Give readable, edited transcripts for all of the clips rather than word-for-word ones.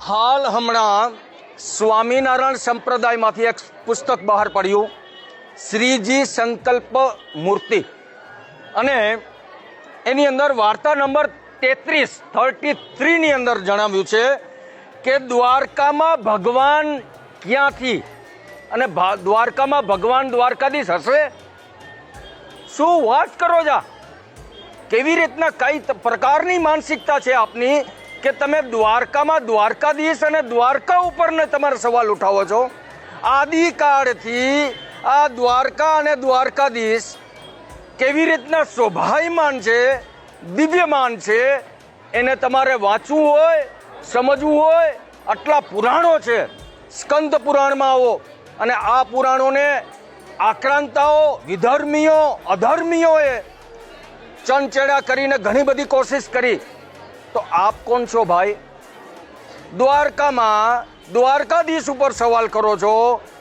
હાલ હમણાં સ્વામિનારાયણ સંપ્રદાયમાંથી એક પુસ્તક બહાર પડ્યું, શ્રીજી સંકલ્પ મૂર્તિ, અને એની અંદર વાર્તા નંબર 33 ની અંદર જણાવ્યું છે કે દ્વારકામાં ભગવાન ક્યાંથી અને દ્વારકામાં ભગવાન દ્વારકાધીશ હશે? શું વાત કરો જા? કેવી રીતના કઈ પ્રકારની માનસિકતા છે આપની કે તમે દ્વારકામાં દ્વારકાધીશ અને દ્વારકા ઉપરને તમારે સવાલ ઉઠાવો છો? આદિકાળથી આ દ્વારકા અને દ્વારકાધીશ કેવી રીતના શોભાયમાન છે, દિવ્યમાન છે, એને તમારે વાંચવું હોય, સમજવું હોય, આટલા પુરાણો છે. સ્કંદ પુરાણમાં આવો અને આ પુરાણોને આક્રાંતાઓ, વિધર્મીઓ, અધર્મીઓએ ચણચેડા કરીને ઘણી બધી કોશિશ કરી. તો આપ કોણ છો ભાઈ? દ્વારકામાં દ્વારકાધીશ ઉપર સવાલ કરો છો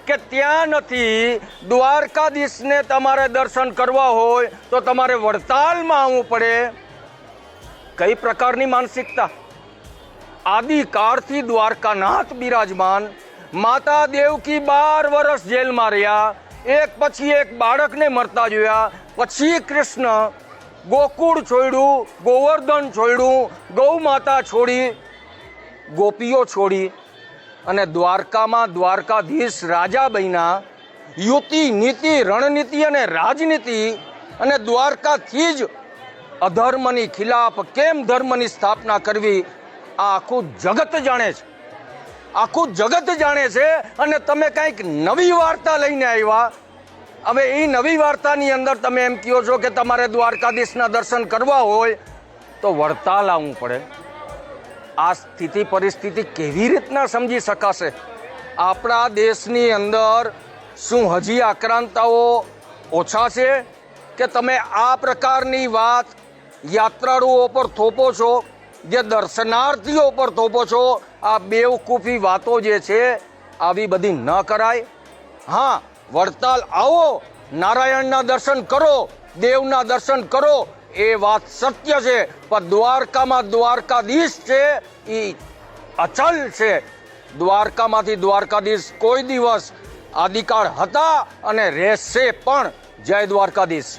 કે ત્યાં નથી. દ્વારકાધીશને તમારે દર્શન કરવા હોય તો તમારે વડતાલમાં આવવું પડે. કઈ પ્રકારની માનસિકતા? આદિકાળથી દ્વારકાનાથ બિરાજમાન, માતા દેવકી 12 વર્ષ જેલમાં રહ્યા, એક પછી એક બાળકને મરતા જોયા, પછી કૃષ્ણ ગોકુળ છોડ્યું, ગોવર્ધન છોડ્યું, ગૌ માતા છોડી, ગોપીઓ છોડી અને દ્વારકામાં દ્વારકાધીશ રાજા બન્યા. યુતિ, નીતિ, રણનીતિ અને રાજનીતિ, અને દ્વારકાથી જ અધર્મની ખિલાફ કેમ ધર્મની સ્થાપના કરવી આ આખું જગત જાણે છે. આખું જગત જાણે છે. અને તમે કંઈક નવી વાર્તા લઈને આવ્યા. હવે એ નવી વાર્તાની અંદર તમે એમ કહો છો કે તમારે દ્વારકાધીશના દર્શન કરવા હોય તો વડતાલ આવવું પડે. આ સ્થિતિ પરિસ્થિતિ કેવી રીતના સમજી શકાશે? આપણા દેશની અંદર શું હજી આક્રાંતાઓ ઓછા છે કે તમે આ પ્રકારની વાત યાત્રાળુઓ પર થોપો છો, જે દર્શનાર્થીઓ પર થોપો છો? આ બેવકૂફી વાતો જે છે આવી બધી ન કરાય. હા, વડતાલ આવો, નારાયણના દર્શન કરો, દેવના દર્શન કરો, એ વાત સત્ય છે. પણ દ્વારકામાં દ્વારકાધીશ છે એ અચલ છે. દ્વારકામાંથી દ્વારકાધીશ કોઈ દિવસ આદિકાળ હતા અને રહેશે પણ. જય દ્વારકાધીશ.